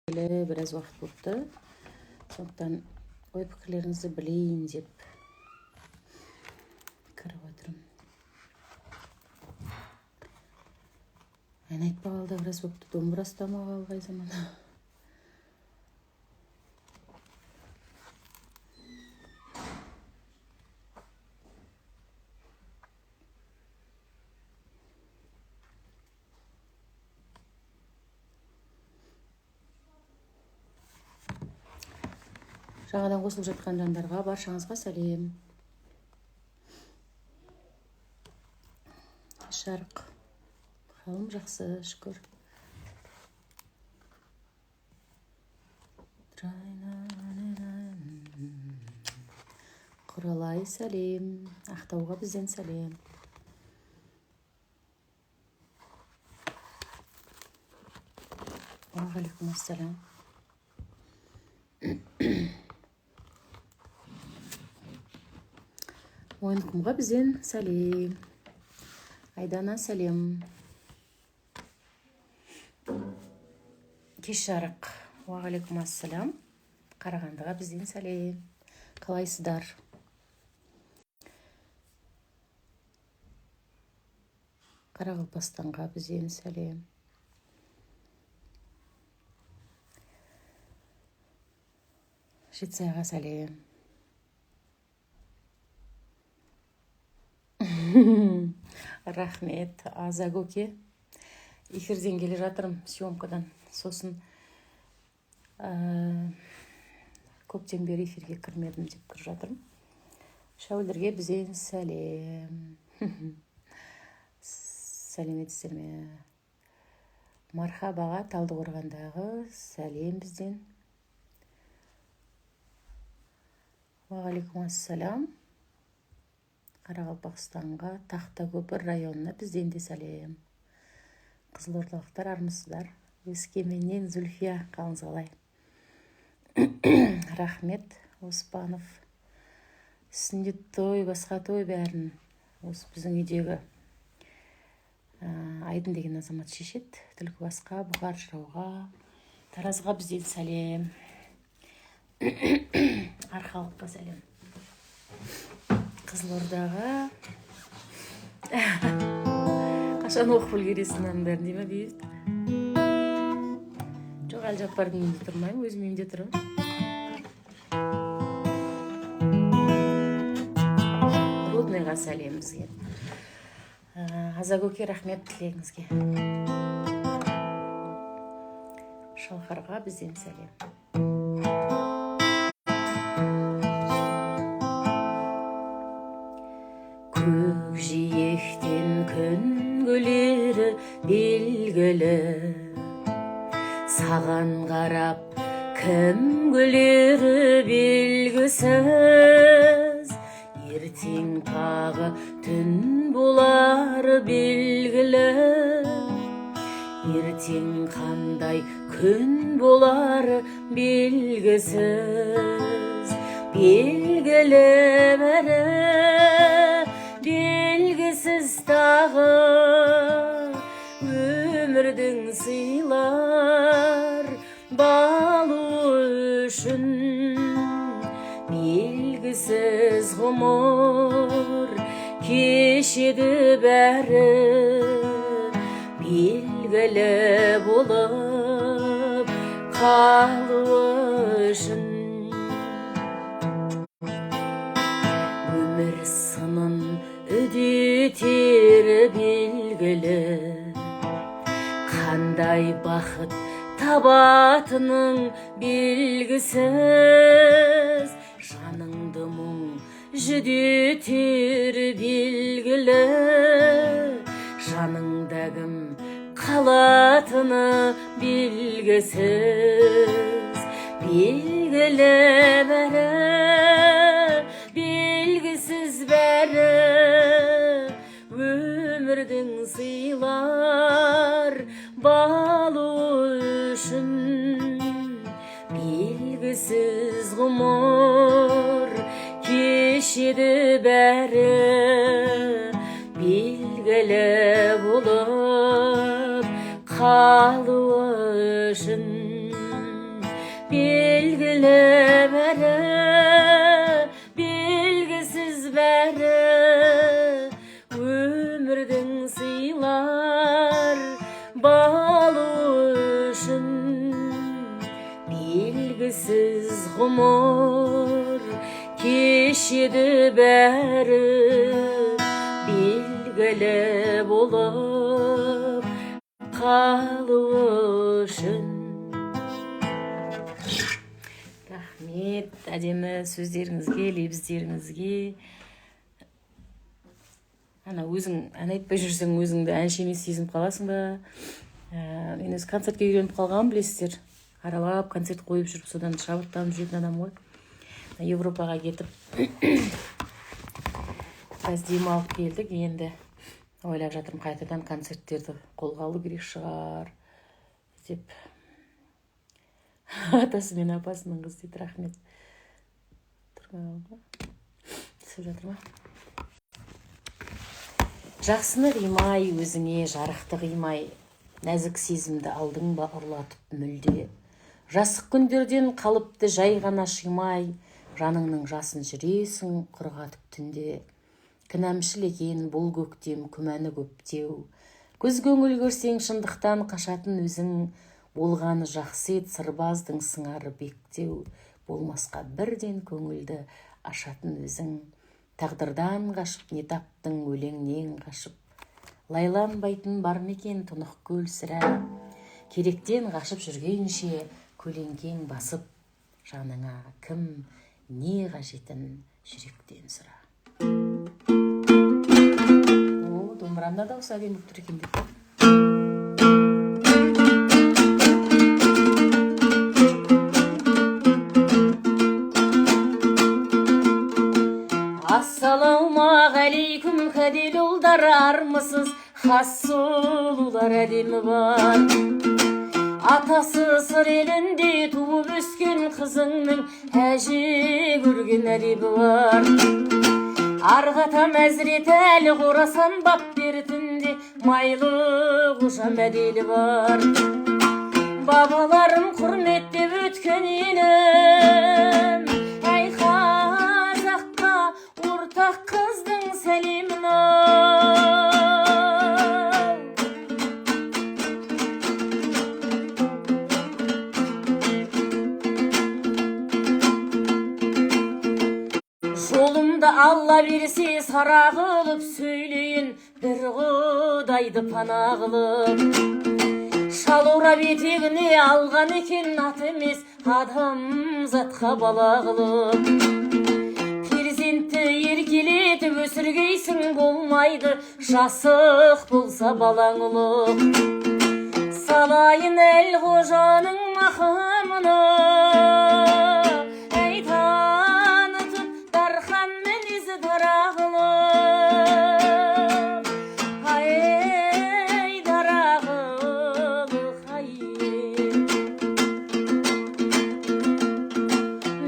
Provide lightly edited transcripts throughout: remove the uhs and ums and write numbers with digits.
Biraz уақыт болыпты. Сондықтан ой пікірлеріңізді білейін деп кіріп отырмын. Ән айтпағалы да біраз болыпты. Домбыра ұстамағалы қай заман. Жаңадан қосылып жатқан жандарға баршаңызға сәлем. Шарқ. Халым жақсы, шүкір. Құралай сәлем. Ақтауға бізден сәлем. Уағалейкум ассалам. Ойынқұмға бізден сәлем. Айдана сәлем. Кеш жарық. Уағалейкум ассалам. Қарағандыға бізден сәлем. Қалайсыздар? Қарақалпақстанға бізден сәлем. Жетісайға сәлем. Рахмет, Азагөке. Эфирден келе жатырмын, съемкадан. Сосын көптен бері эфирге кірмедім деп кіріп жатырмын. Шәуілдерге бізден сәлем. Сәлеметсіздер ме? Мархабаға Талдықорғандағы сәлем бізден. Уағалейкум ассалам. Қарақалпақстанға Тақтакөпір районына бізден де сәлем. Қызылордалықтар армысыздар. Өскеменнен Зүлфия, қалыңыз қалай? Рахмет, Оспанов. Сүндет той, басқа той бәрін осы біздің үйдегі Айдын деген азамат шешет. Түлкібасқа, Бұқар жырауға, Таразға бізден сәлем. Арқалыққа сәлем. Қызылордаға қашан оқып үлгересің оның бәрін дей ме бейбіт? Жоқ, Әлжаппардың үйінде тұрмаймын, өзім үйімде тұрмын. Рудныйға сәлем бізге. Азагөке рахмет тілегіңізге. Шалқарға бізден сәлем. Көкжиектен күн көлері белгілі, саған қарап кім күлері белгісіз, ертең тағы түн болар белгілі, ертең қандай күн болар белгісіз, белгілі бәрі белгісіз тағы, өмірдің сыйлар балу үшін, белгісіз ғұмыр кешеді бәрі, белгілі болып қалу үшін. Өмір сынын үдетер белгілі, қандай бақыт табатының белгісіз, жаныңды мұң жүдетер белгілі, жаныңда кім қалатыны белгісіз, белгілі бәрі белгісіз бәрі, өмірдің сыйлар балу үшін, белгісіз ғұмыр кешеді бәрі, белгілі болып қалу үшін. белгісіз ғұмыр кешеді бәрі белгілі болып қалу үшін. Рахмет әдемі сөздеріңізге, лебіздеріңізге. Ана өзің ән айтпай жүрсең өзіңді әнші емес сезініп қаласың ба? Мен өзі концертке үйреніп қалғанмын, білесіздер. Аралап концерт қойып жүріп, содан шабыттанып жүретін адам ғой. Европаға кетіп біраз демалып келдік. Енді ойлап жатырмын, қайтадан концерттерді қолға алу керек шығар деп. Атасы мен апасының қыз дейді. Рахмет. Түсіп жатыр ма? Жақсыны қимай, өзіңе жарықты қимай, нәзік сезімді алдың ба ұрлатып мүлде. Жасық күндерден қалыпты жай ғана шимай, жаныңның жасын жүресің құрғатып түнде. Кінәмшіл екен бұл көктем, күмәні көптеу. Көз көңіл көрсең шындықтан қашатын өзің, болғаны жақсы ет сырбаздың сыңары бектеу. Болмасқа бірден көңілді ашатын өзің. Тағдырдан қашып не таптың өлеңнен қашып. Лайланбайтын бар мекен тұнық көл сірә. Керектен қашып жүргенше көлеңкең басып. Жаныңа кім не қажетін жүректен сұра. Домбырамда дауысы әдемі болып тұр екен деп. Ассалаумағалейкум кәдел ұлдар армысыз, хас сұлулар әдемі бар. Атасы сыр елінде туып өскен қызыңның әже көрген әдебі бар. Арғатам әзірет әлі қорасан бап бертінде майлы қожам әделі бар. Бабаларым құрметтеп өткен елім, әй қазаққа ортақ қыздың сәлемін ал. Жолымды Алла берсе сара қылып сөйлейін, бір құдайды пана қылып. Шалурап етегіне алған екен ат емес, адамзатқа бала қылып. Перзентті еркелетіп өсіргейсің болмайды, жасық болса балаң ұлық. Салайын әл қожаның мақамына, әй танытып дархан мінезі дарағылып. Ай дарағылық ай.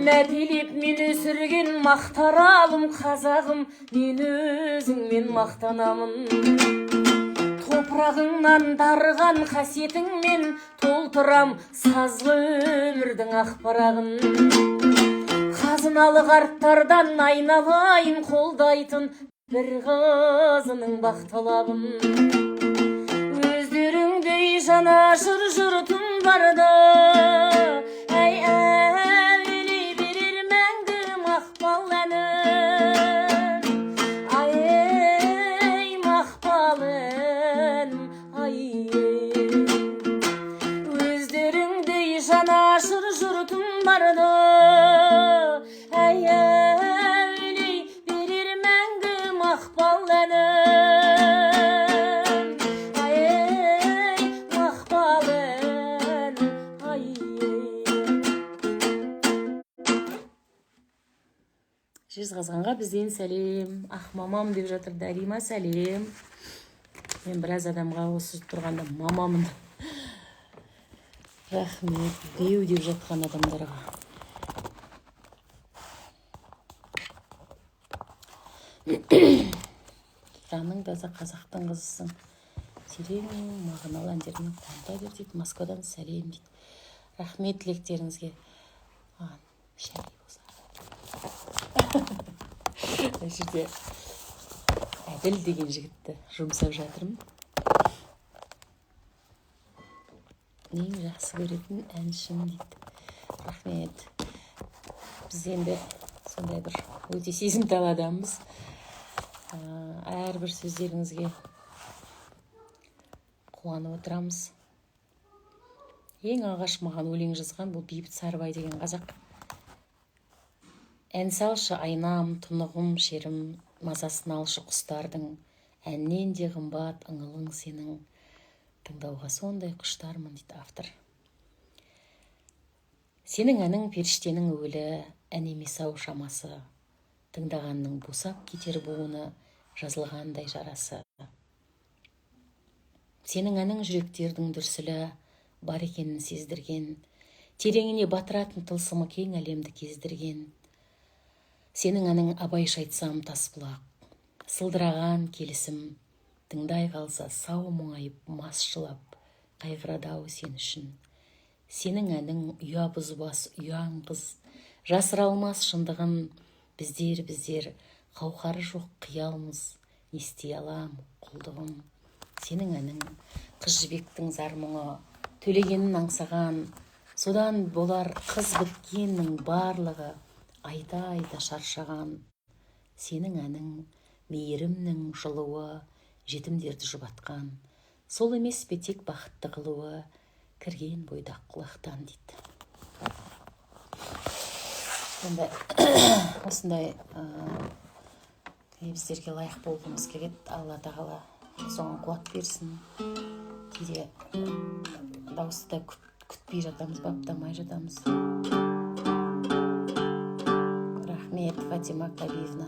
Мәпелеп мен өсірген мақтаралым қазағым, мен өзіңмен мақтанамын. Топырағыңнан дарыған қасиетіңмен толтырам сазлы өмірдің ақпарағын. Қазыналы қарттардан айналайын қолдайтын бір қызының бақталабын. Өздеріңдей жанашыр жұртым барда, әй әуелей берер мәңгі мақпал әнім. Ай мақпал әнім, ай. Өздеріңдей жанашыр жұртым барда, әй әуелей берер мәңгі мақпал әнім. Ай мақпал әнім, ай. Жезқазғанға бізден сәлем. Ақ мамам деп жатыр Дарима, сәлем. Мен біраз адамға осы тұрғанда мамамын. Рахмет, деу деп жатқан адамдарға. Жаның таза қазақтың қызысың. Терең мағыналы әндермен қуанта бер дейді. Москвадан сәлем дейді. Рахмет тілектеріңізге. Шәй болса. Мына жерде Әділ деген жігітті жұмсап жатырмын. Ең жақсы көретін әншім дейді. Рахмет. Біз енді сондай бір өте сезімтал адамбыз. Әрбір сөздеріңізге қуанып отырамыз. Ең алғаш маған өлең жазған бұл Бейбіт Сарыбай деген қазақ. Ән салшы айнам, тұнығым, шерім, мазасын алшы құстардың, әннен де қымбат ыңылың сенің, тыңдауға сондай құштармын дейді автор. Сенің әнің періштенің өлі, ән емес ау шамасы, тыңдағанның босап кетер буыны, жазылғандай жарасы. Сенің әнің жүректердің дүрсілі, бар екенін сездірген, тереңіне батыратын тылсымы кең әлемді кездірген. Сенің әнің абайша айтсам тас бұлақ, сылдыраған келісім, тыңдай қалса сау мұңайып мас жылап, қайғырады-ау сен үшін. Сенің әнің ұя бұзбас ұяң қыз, жасыра алмас шындығын, біздер, қауқары жоқ қиялмыз, не істей алам құлдығын. Сенің әнің қыз жібектің зар мұңы, төлегенін аңсаған, содан болар қыз біткеннің барлығы, айта шаршаған. Сенің әнің мейірімнің жылуы, жетімдерді жұбатқан, сол емес пе тек бақытты қылуы, кірген бойдақ құлақтан дейді. Енді осындай біздерге лайық болғымыз келеді. Алла тағала соған қуат берсін. Кейде дауысты да күтпей жатамыз, баптамай жатамыз. Рахмет, Фатима Кабиевна.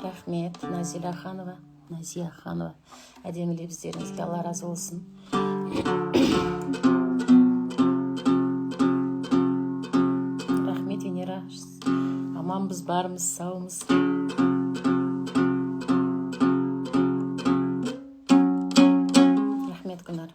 Рахмет, Назия Ханова. Әдемі лебіздеріңізге Алла разы болсын. Рахмет, Венера. Аманбыз, бармыз, саумыз. Рахмет, Гүнар.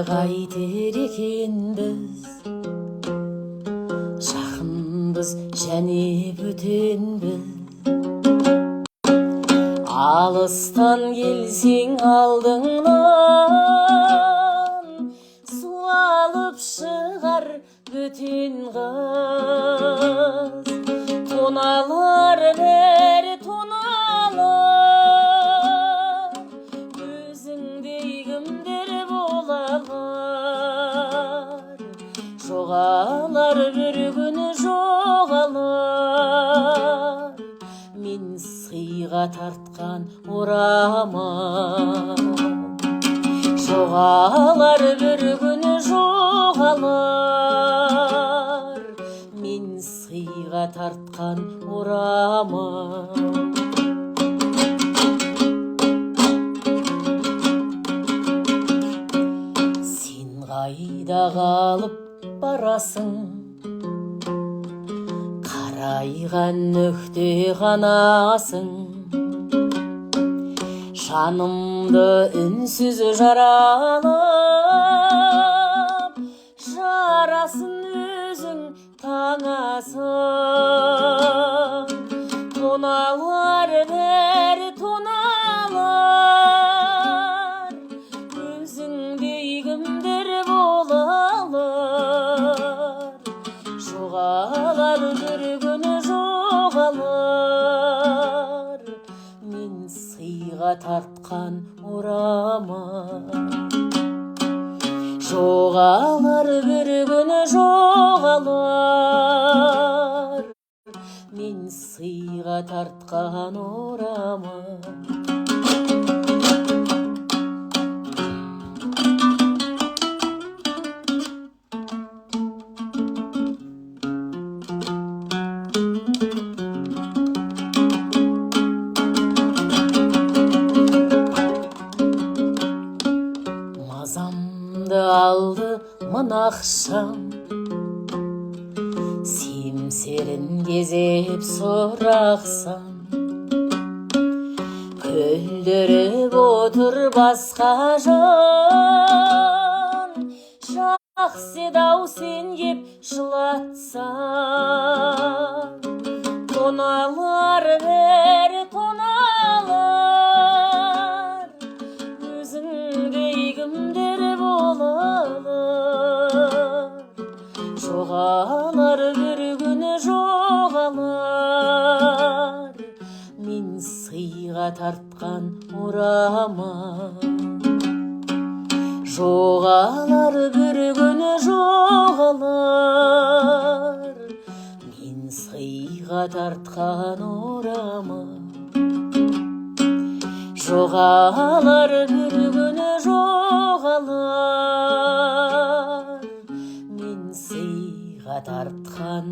Қайтер екенбіз, жақынбыз және бөтенбіз. Алыстан келсең алдыңнан, суалып шығар бөтен қыз. Тоналар бәрі тоналар, өзіңдей кімдер болалар. Жоғалар бір күні жоғалар, мен сыйға тартқан орамал. Жоғалар бір күні жоғалар, мен сыйға тартқан орамал. Сен қайда қалып барасың, қарайған нүкте ғанасың. Жанымды үнсіз жаралап, жарасын өзің таңасың. Тоналар бәрі тоналар, өзіңдей кімдер болалар. Жоғалар бір күні жоғалар, мен сыйға тартқан орамал. Жоғалар бір күні жоғалар, мен сыйға тартқан орамал. ақшам семсерін кезеп сұрақсам күлдіріп отыр басқа жан жақсы дау сен кеп жылатсаң тоналар бәрі тоналар өзіңдей кімдер болалар жоғалар бір күні жоғалар мен сыйға тартқан орама жоғалар бір күні жоғалар мен сыйға тартқан орама жоғалар бір күні жоғалар мен сыйға тартқан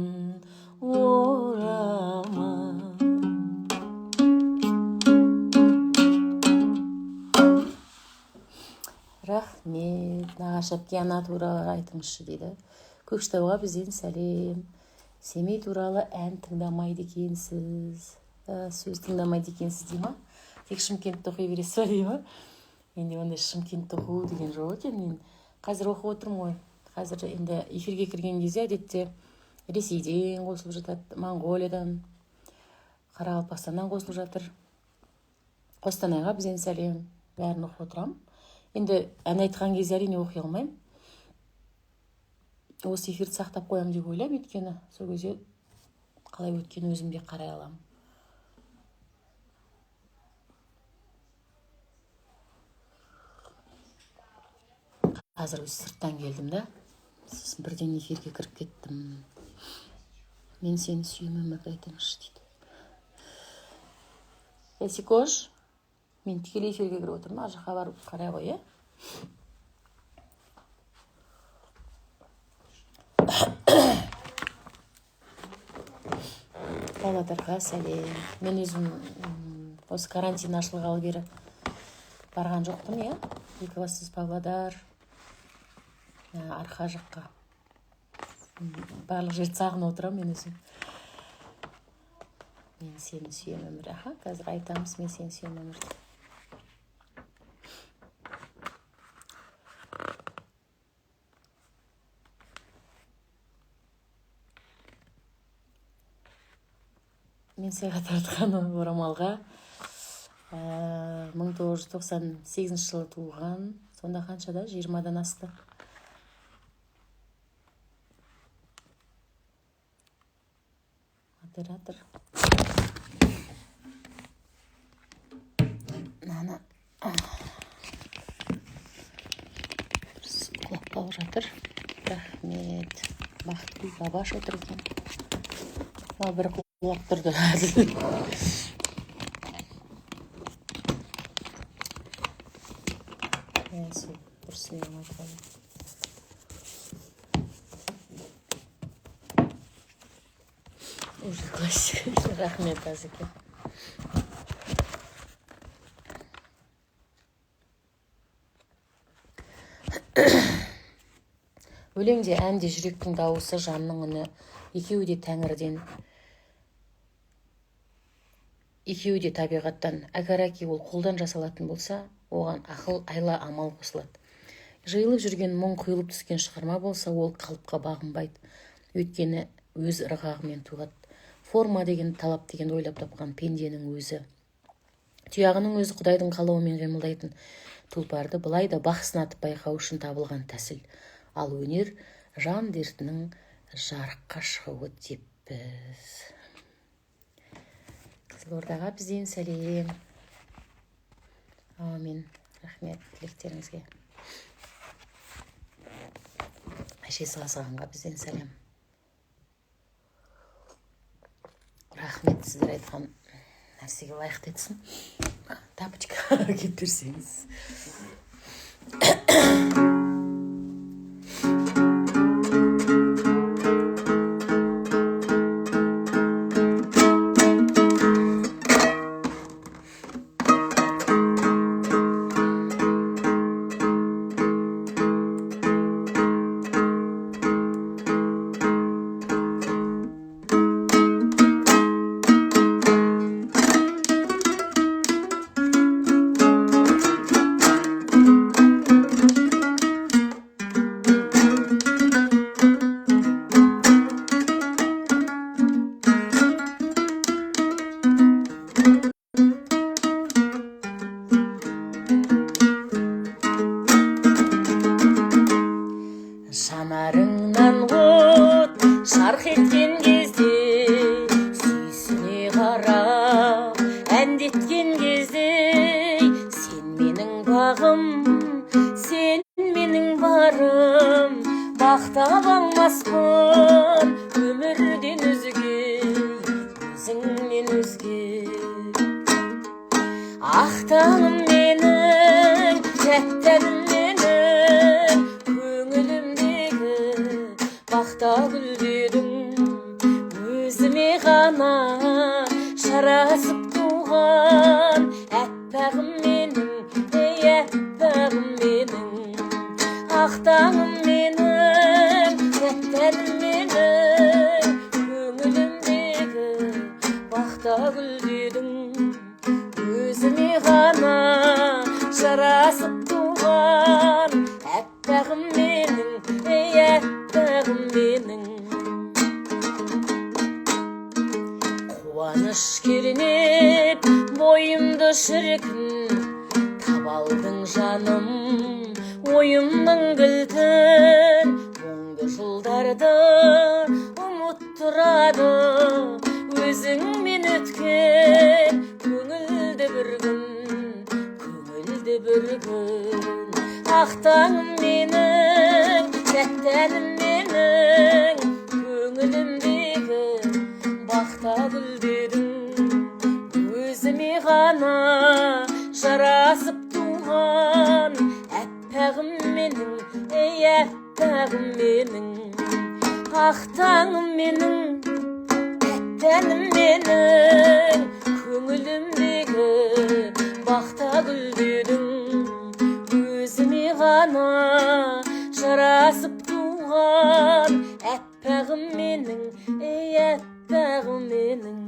орама. Рахмет. Нағашы әпке ана туралы айтыңызшы дейді. Көкшетауға бізден сәлем. Семей туралы ән тыңдамайды екенсіз. Сөз тыңдамайды екенсіз дей ма? Тек Шымкентті оқи бересіз ба дей ма? Енді ондай Шымкентті оқу деген жоқ екен. Мен қазір оқып отырмын ғой. Қазір енді эфирге кірген кезде әдетте Ресейден қосылып жатады, Моңғолиядан, Қарақалпақстаннан қосылып жатыр. Қостанайға бізден сәлем. Бәрін оқып отырамын. Енді ән айтқан кезде әрине оқи алмаймын. Осы эфирді сақтап қоямын деп ойлаймын, өйткені сол кезде қалай өткен өзім де қарай аламын. Қазір өз сырттан келдім да, сосын бірден эфирге кіріп кеттім. Мен сені сүйемін, өмірді айтыңызшы дейді. Ясикош, мен тікелей эфирге кіріп отырмын, ар жаққа барып қарай ғой, е? Павлодарға сәлем. Мен өзім осы карантин ашылғалы бері барған жоқпын, е? Екібастұз, Павлодар, арқа жаққа. Барлық жерді сағынып отырамын мен өзім. Мен сені сүйемін, өмір. Аха, қазір айтамыз, мен сені сүйемін, өмірді. Мен сыйға тартқан орамалға 1998 жылы туылған. Сонда қаншада? 20-дан асты. Оператор. Нана. Құлап қалып жатыр. Рахмет. Бақытгүл Бабаш отыр екен. Ал бір құлап тұрды. Нәсі, бүрсіне матқалы. Уже классика. Рахмет, Азеке. Өлеңде, әнде жүректің дауысы, жанның үні, екеуі де тәңірден, екеуі де табиғаттан. Әгәр ол қолдан жасалатын болса, оған ақыл, айла, амал қосылады. Жиылып жүрген мұң құйылып түскен шығарма болса, ол қалыпқа бағынбайды. Өйткені өз ырғағымен туғады. Форма деген, талап деген ойлап тапқан пенденің өзі. Тұяғының өзі Құдайдың қалауымен қимылдайтын тұлпарды былай да бақ сынатып байқау үшін табылған тәсіл. Ал өнер жан дертінің жарыққа шығуы деп біз. Қызылордаға бізден сәлем. Амин. Рахмет тілектеріңізге. Әшесі Ғасығанға бізден сәлем. Рахмет, сіздер айтқан нәрсеге лайықты етсін. Тапочка кеп берсеңіз. қарап әндеткен кезде сен менің бағым, сен менің барым, бақтап алмаспын өмірден өзге, өзіңнен өзге. Ақтаңым менің, тәттәнім менің, көңілімдегі бақта гүлдедің, өзіме ғана жарасып туған әппағым менің, ей әппағым менің. Ақтаңым менің, тәттәнім менің, көңілімдегі бақта гүлдедің, өзіме ғана жарасып туған әппағым менің, ей әппағым менің. Қуаныш кернеп бойымды шіркін, табалдың жаным ойымның кілтін. Мұңды жылдарды ұмыттырады өзіңмен өткен көңілді бір күн, көңілді бір күн. Ақтаңым менің, тәттәнім менің, көңілімдегі бақта гүлдедің, өзіме ғана жарасып туған әппағым менің, ей әппағым менің. Ақтаңым менің, тәттәнім менің, көңілімдегі бақта гүлдедің, өзіме ғана жарасып туған әппағым менің, ей әппағым менің.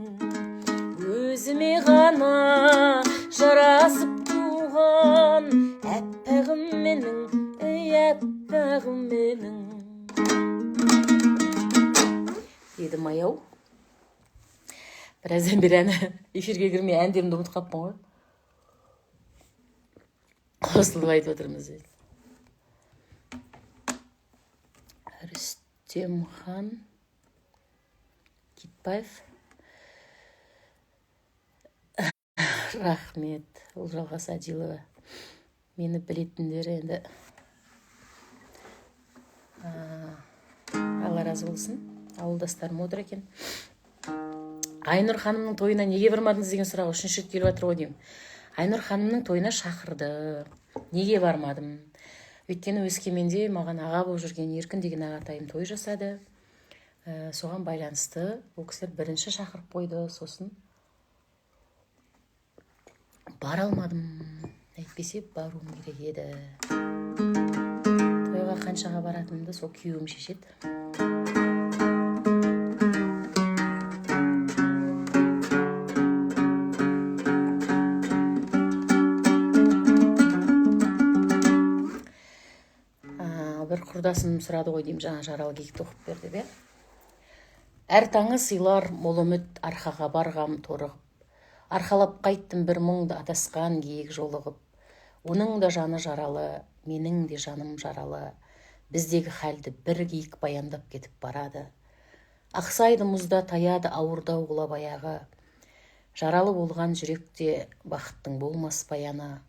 Өзіме ғана жарасып туған әппағым менің, ей әппағым менің. Деді Маяу. Біраздан бері әні эфирге кірмей әндерімді ұмытып қаппын ғой. Қосылып айтып отырмыз. Рүстемхан Китбаев. Рахмет. Ұлжалғас Адилова. Мені білетіндері енді Алла разы болсын. Ауылдастарым отыр екен. Айнұр ханымның тойына неге бармадыңыз деген сұрақ үшінші рет келіп жатыр ғой деймін. Айнұр ханымның тойына шақырды. Неге бармадым? Өйткені Өскеменде маған аға болып жүрген Еркін деген ағатайым той жасады. Соған байланысты ол кісілер бірінші шақырып қойды. Сосын бара алмадым. Әйтпесе баруым керек еді. Тойға қаншаға баратынымды сол күйеуім шешеді. Бір құрдасым сұрады ғой деймін, жаңа Жаралы Кекті оқып берді бе? Әр таңы сыйлар мол үміт, арқаға барғам торығып. Арқалап қайттым бір мұңды атасқан киік жолығып. Оның да жаны жаралы, менің де жаным жаралы. Біздегі хәлді бір киік баяндап кетіп барады. Ақсайды мұзда таяды ауырда ұғыла баяғы. Жаралы болған жүректе бақыттың болмас баяны.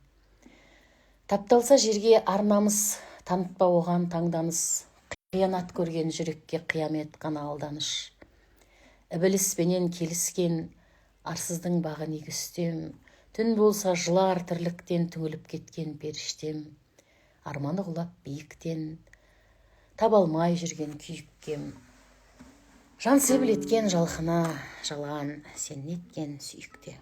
Тапталса жерге арнамыз, танытпа оған таңданыс. Қиянат көрген жүрекке қиямет қана алданыш. Ібіліспенен келіскен арсыздың бағы негістем. Түн болса жылар тірліктен түңіліп кеткен періштем. Арманы құлап биіктен таба алмай жүрген күйіккем. Жан себілеткен жалқына жалған сен неткен сүйікте.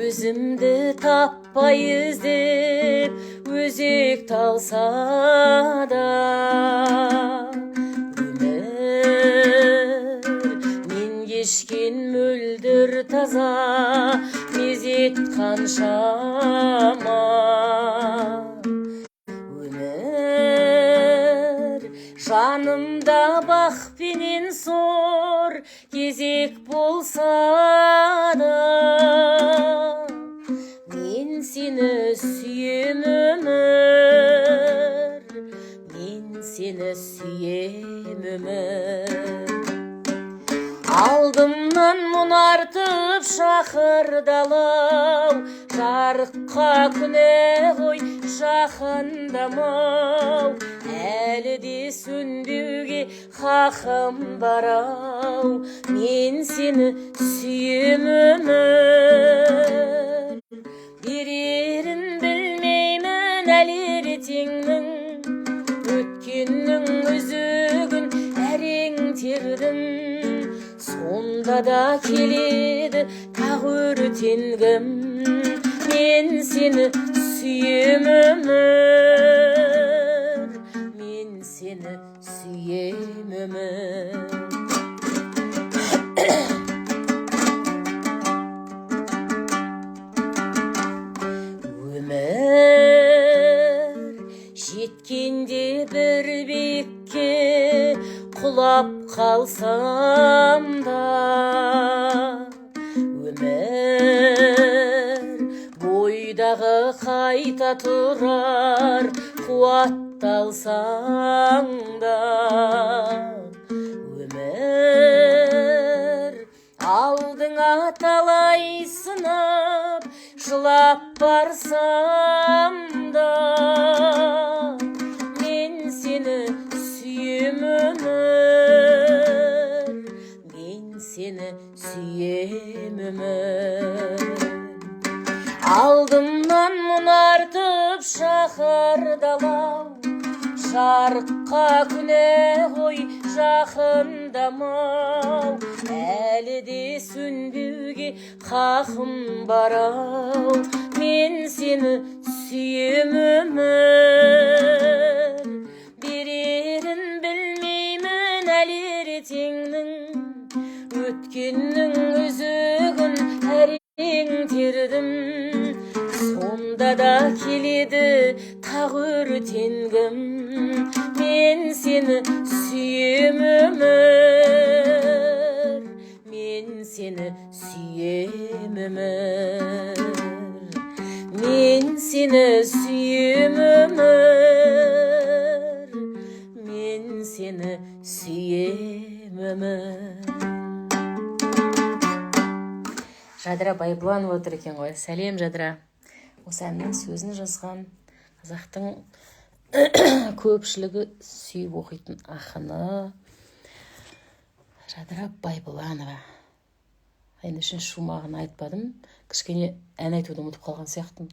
Өзімді таппай іздеп өзек талса да, өмір мен кешкен мөлдір таза мезет қаншама. Өмір жанымда бақпенен кезек болса да, мен сені сүйем өмір, мен сені сүйем өмір. Алдымнан мұнартып шақырдалау, жарыққа күне ғой жақындамау, әлі де сөнбеуге хақым барау, мен сені сүйем өмір. Берерін білмеймін әлі ертеңнің, өткеннің өзігін әрең тердім, сонда да келеді тағы өртенгім, мен сені сүйем өмір, мен сені сүйем өмір. Өмір жеткенде бір бекке құлап қалсам да, өмір бойдағы қайта тұрар қуатталсаң да, өмір алдыңа талай сынып жылап барсам да, мен сені сүйем өмір, мен сені сүйем өмір. Алдымнан мұнартып шақырдалау, жарыққа күне ғой жақындамау, әлі де сөнбеуге хақым барау, мен сені сүйем өмір. Берерін білмеймін әлі ертеңнің, өткеннің өзігін әрең тердім, сонда да келеді тағы өртенгім, мен сені сүйем өмір, мен сені сүйем өмір, мен сені сүйем өмір, мен сені сүйем өмір. Жадыра Байбұланова отыр екен ғой. Сәлем, Жадыра. Осы әннің сөзін жазған қазақтың көпшілігі сүйіп оқитын ақыны Жадыра Байбұланова. Енді үшінші шумағын айтпадым. Кішкене ән айтуды ұмытып қалған сияқтымын.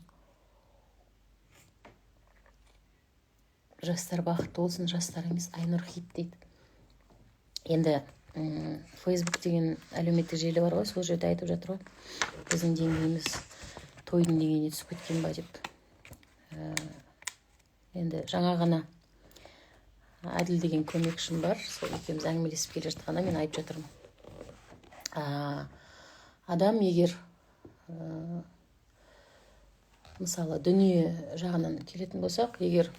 Жастар бақытты болсын, жастар емес, Айнұр хит дейді. Енді Facebook деген әлеуметтік желі бар ғой, сол жерде айтып жатыр ғой. Біздің деңгейіміз тойдың деңгейіне түсіп кеткен ба деп. Енді жаңа ғана Әділ деген көмекшім бар. Сол екеуміз әңгімелесіп келе жатқанда мен айтып жатырмын. Адам егер мысалы дүние жағынан келетін болсақ, егер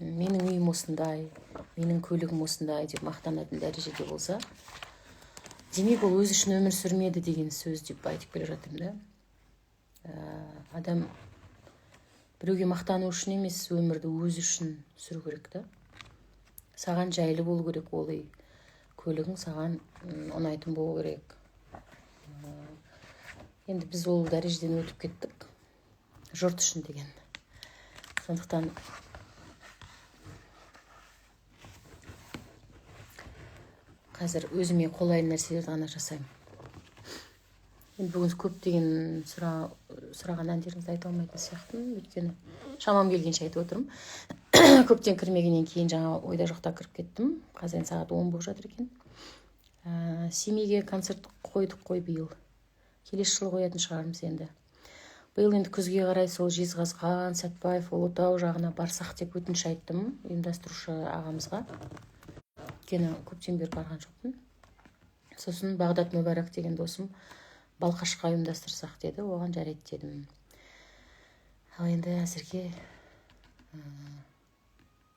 менің үйім осындай, менің көлігім осындай деп мақтанатын дәрежеде болса, демек ол өз үшін өмір сүрмеді деген сөз деп айтып келе жатырмын да. Адам біреуге мақтану үшін емес, өмірді өзі үшін сүру керек та. Саған жайлы болу керек ол үй, көлігің саған ұнайтын болу керек. Енді біз ол дәрежеден өтіп кеттік, жұрт үшін деген. Сондықтан қазір өзіме қолайлы нәрселерді ғана жасаймын. Енді бүгін көптеген сұраған әндеріңізді айта алмайтын сияқтымын, өйткені шамам келгенше айтып отырмын. Көптен кірмегеннен кейін жаңа ойда жоқта кіріп кеттім. Қазір сағат 10 болып жатыр екен. Семейге концерт қойдық қой биыл. Келесі жылы қоятын шығармыз енді. Биыл енді күзге қарай сол Жезқазған, Сәтбаев, Ұлытау жағына барсақ деп өтініш айттым ұйымдастырушы ағамызға. Өйткені көптен бері барған жоқпын. Сосын Бағдат Мүбәрак деген досым Балқашқа ұйымдастырсақ деді, оған жарайды дедім. Ал енді әзірге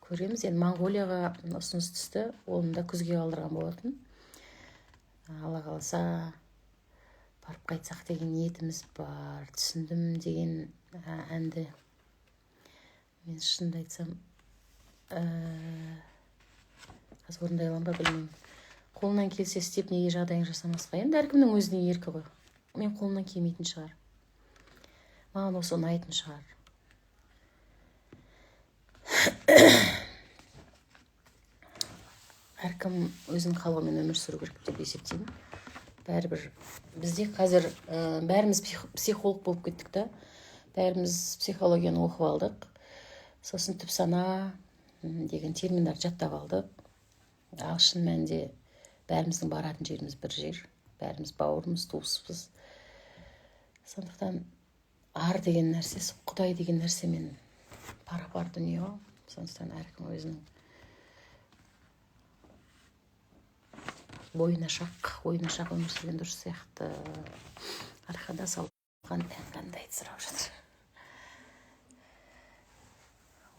көреміз. Енді Моңғолияға ұсыныс түсті, оны да күзге қалдырған болатын. Алла қаласа барып қайтсақ деген ниетіміз бар. Түсіндім деген әнді мен шынымды айтсам қазір орындай аламын ба білмеймін. Қолынан келсе істеп, неге жағдайың жасамасқа? Енді әркімнің өзіне еркі ғой. Мен қолымнан келмейтін шығар. Маған осы ұнайтын шығар. Әркім өзінің қалауымен өмір сүру керек деп есептеймін. Бәрібір бізде қазір бәріміз психолог болып кеттік та. Бәріміз психологияны оқып алдық. Сосын түп сана деген терминдарды жаттап алдық. Ал шын мәнінде бәріміздің баратын жеріміз бір жер. Бәріміз бауырымыз, туыспыз. Сондықтан ар деген нәрсесі, Құдай деген нәрсемен пара-пар дүние ғой. Сондықтан әркім өзінің бойына шақ өмір сүрген дұрыс сияқты. Арқада салған ән сұрап жатыр.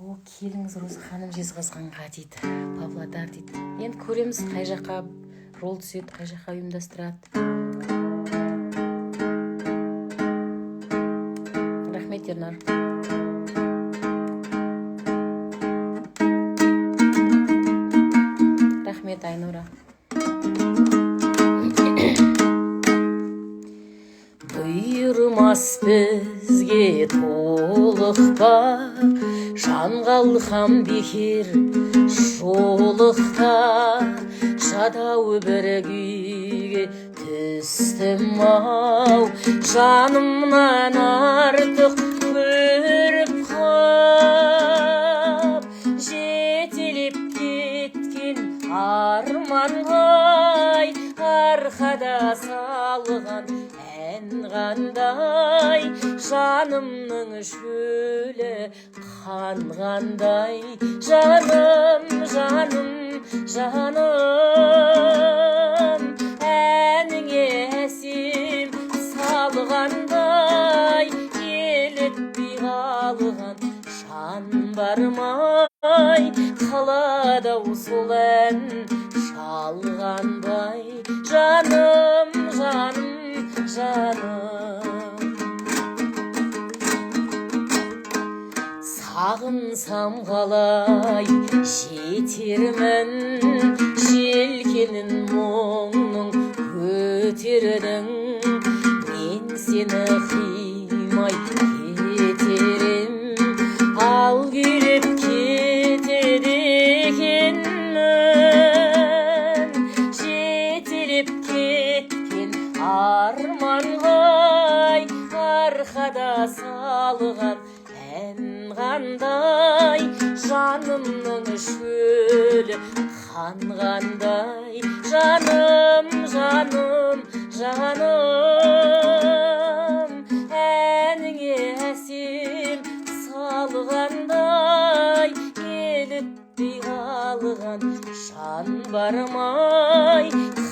О, келіңіз Роза ханым Жезқазғанға дейді. Павлодар дейді. Енді көреміз қай жаққа жол түседі, қай жаққа ұйымдастырады. Рахмет, Ернар. Рахмет, Айнура. Бұйырмас бізге толықпа, жан қалқам бекер жолықта, жадау бір күйге түстім-ау, жанымнан артық көріп қап, жетелеп кеткен арманғай, арқада салған ән қандай, жанымның шөлі қанғандай, жаным, әніңе әсем салғандай, елітпей қалған жан бармай, қалады-ау сол ән шалғандай, жаным. Сағынсам қалай жетермін, желкенін мұңның көтердің, мен сені қимай кетерім, ал келіп кетеді екенмін, жетелеп кеткен арманғай, арқада салған ән қандай, жанымның шөлі қанғандай, жаным, әніңе әсем салғандай, елітпей қалған жан бармай,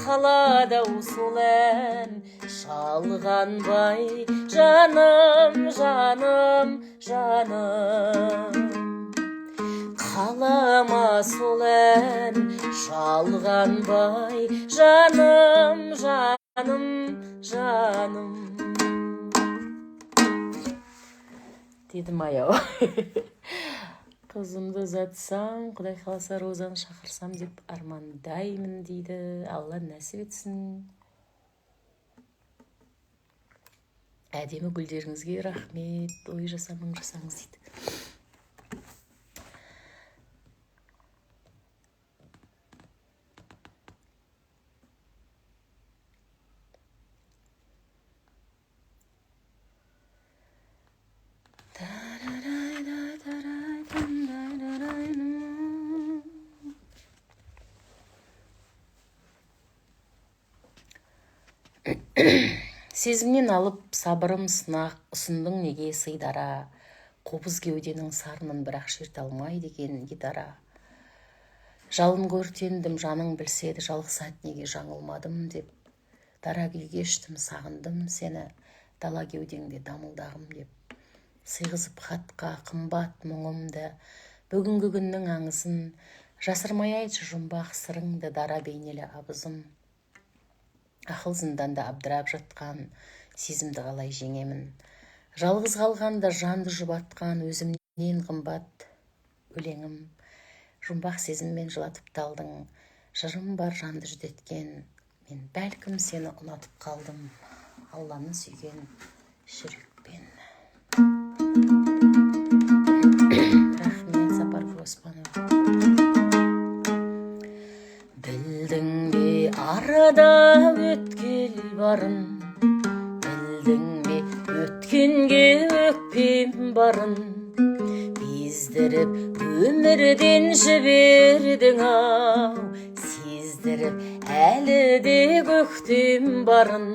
қалады-ау сол ән шалғанбай, жаным. Қалама сол ән шалғанбай, жаным. Дедім аяу. Қызымды ұзатсам, Құдай қаласа Розаны шақырсам деп армандаймын дейді. Алла нәсіп етсін. Әдемі гүлдеріңізге рахмет. Ой жасамың жасаңыз дейді. Сезімнен алып сабырым сынақ ұсындың неге сыйдара, қобыз кеуденің сарынын бірақ шерте алмайды екен гитара. Жалын көртендім, жаның білседі, жалғсат неге жаңылмадым деп. Дара күй кештім, сағындым сені, дала кеудеңде дамылдағым деп. Сыйғызып хатқа қымбат мұңымды, бүгінгі күннің аңызын, жасырмай айтшы жұмбақ сырыңды, дара бейнелі абызым. Ақыл зынданда абдырап жатқан сезімді қалай жеңемін. Жалғыз қалғанда жанды жұбатқан өзімнен қымбат өлеңім. Жұмбақ сезіммен жылатып талдың, жырым бар жанды жүдеткен. Мен бәлкім сені ұнатып қалдым, Алланы сүйген жүрекпен. Рахмет, Сапаргүл Оспанова. Білдің бе арада өткел барын, білдің бе өткенге өкпем барын, бездіріп өмірден жібердің ау, сездіріп әлі де көктем барын.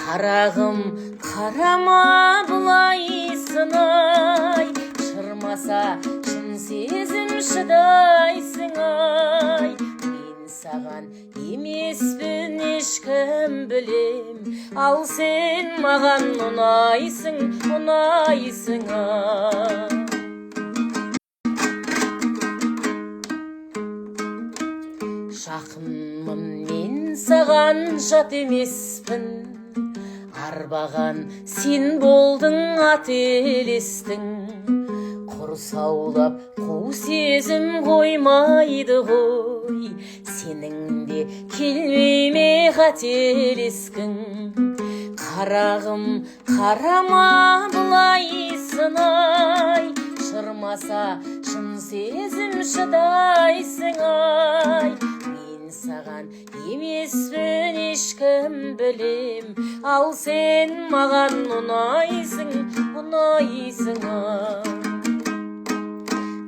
Қарағым қарама бұлай сынай, шырмаса шын сезім шыдайсың ай. Мен саған емеспін ешкім білем, ал сен маған ұнайсың, ұнайсың ай. Жақынмын мен саған жат емеспін, арбаған сен болдың ателестің. Құр саулап қу сезім қоймайды ғой, сенің де келмейме қателескің. Қарағым қарама бұлай сынай, шырмаса шын сезім шыдайсың ай. Мен саған емеспін ешкім білем, ал сен маған ұнайсың, ұнайсың ай.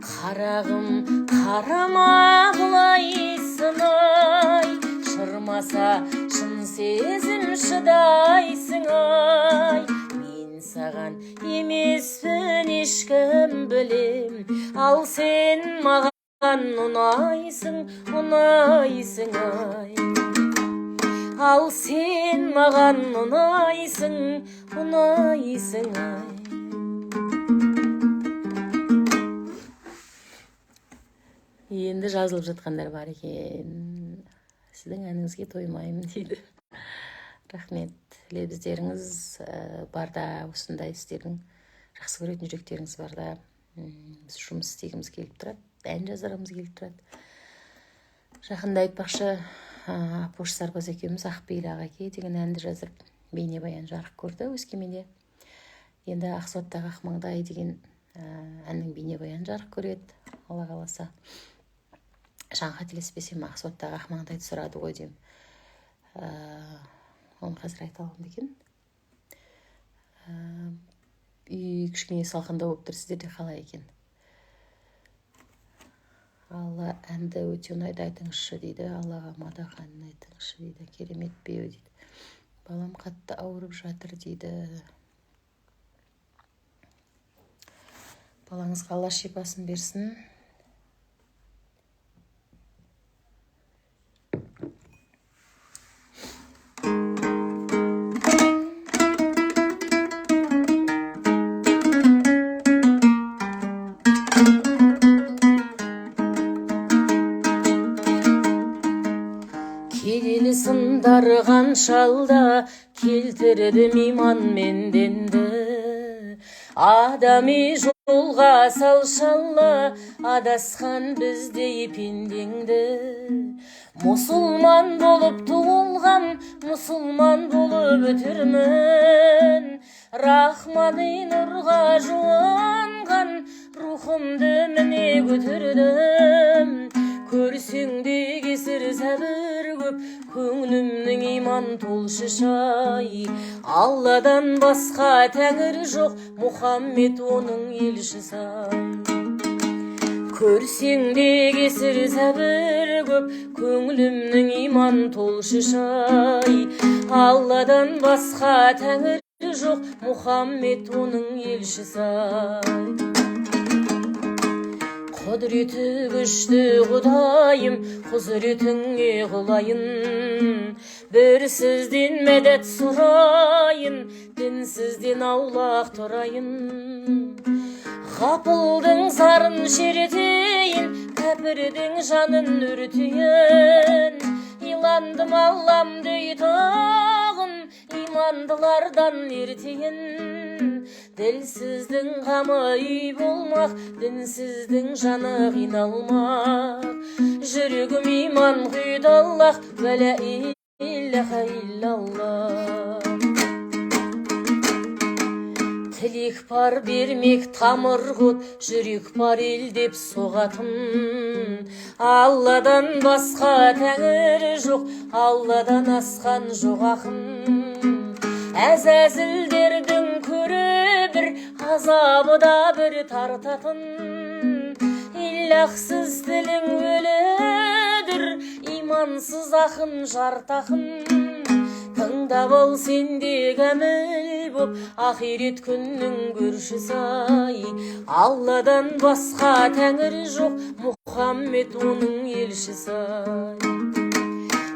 Қарағым қарама бұлай сынай, шырмаса шын сезім шыдайсың ай. Мен саған емеспін ешкім білем, ал сен маған ұнайсың, ұнайсың ай. Ал сен маған ұнайсың, ұнайсың ай. Енді жазылып жатқандар бар екен. Сіздің әніңізге тоймаймын дейді. Рахмет. Лебіздеріңіз барда, осындай істердің жақсы көретін жүректеріңіз барда. Біз жұмыс істегіміз келіп тұрады, ән жазарымыз келіп тұрады. Жақында айтпақшы, Апош Сарбаз екеуміз Ақбейіл ағаке деген әнді жазып, бейнебаян жарық көрді Өскеменде. Енді Ақсуаттағы Ақмаңдай деген әннің бейнебаян жарық көреді, Алла қаласа. Жаңа қателеспесем Ақсуаттағы Ақмаңдайды сұрады ғой деймін. Оны қазір айта аламын екен. Үй кішкене салқында болып тұр, сіздерде қалай екен? Алла әнді өте ұнайды айтыңызшы дейді. Аллаға мадақ әнін айтыңызшы дейді. Керемет беу дейді. Балам қатты ауырып жатыр дейді. Балаңызға Алла шипасын берсін. Келелі сындарған шалда келтірдім иман менденді. Адами жолға салшалла адасқан біздей пендеңді. Мұсылман болып туылғам, мұсылман болып өтірмін. Рахмани нұрға жуанған рухымды міне көтердім. Көрсеңде кесір сәбір көп, көңілімнің иман толшы шай. Алладан басқа тәңір жоқ, Мұхаммед оның елшісі ай. Көрсеңде кесір сәбір көп, көңілімнің иман толшы шай. Алладан басқа тәңір жоқ, Мұхаммед оның елшісі ай. Құдіреті күшті Құдайым, құзыретіңе құлайын. Бір сізден мәдәт сұрайын, дінсізден аулақ тұрайын. Ғапылдың сарын шеретейін, кәпірдің жанын өртейін. Иландым Аллам дейді жандылардан ертеген, ділсіздің қамы үй болмақ, дінсіздің жаны қиналмақ. Жүрегім иман құйдаллах, вә ля илляха иллаллах. Тілек бар бермек тамыр қот, жүрек бар ел деп соғатын. Алладан басқа тәңір жоқ, Алладан асқан жоқ ақын. Әзәзілдердің көрі бір, азабы да бір тартатын. Иллахсыз тілің өлідір, имансыз ақын жартақын. Тыңдап ал сенде кәміл боп, ақирет күннің көршісі-ай. Алладан басқа тәңір жоқ, Мұхаммед оның елшісі-ай.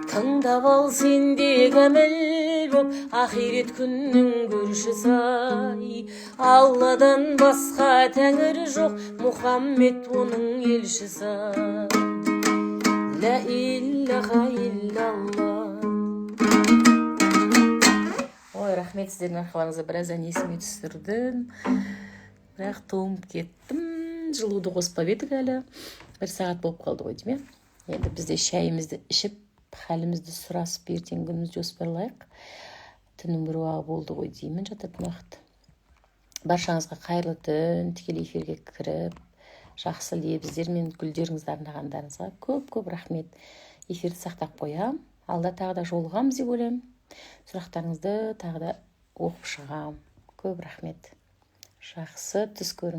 Тыңдап ал сенде кәміл боп, ақирет күннің көршісі-ай. Алладан басқа тәңір жоқ, Мұхаммед оның елшісі-ай. Ля илляха иллаллах. Ой, рахмет, сіздердің арқаларыңызға біраздан есіме түсірдім. Бірақ тоңып кеттім. Жылуды қоспап едік әлі. 1 сағат болып қалды ғой деймін. Енді бізде шайымызды ішіп, халімізді сұрасып, ертең күнімізді жоспарлайық. Түннің 1 уақыты болды ғой деймін, жататын уақыт. Баршаңызға қайырлы түн, тікелей эфирге кіріп, жақсы лебіздер мен гүлдеріңізді арнағандарыңызға көп рахмет. Эфирді сақтап қоям. Алда тағы да жолығамыз деп ойлаймын. Сұрақтарыңызды тағы да оқып шығам. Көп рахмет. Жақсы түс көріңіз.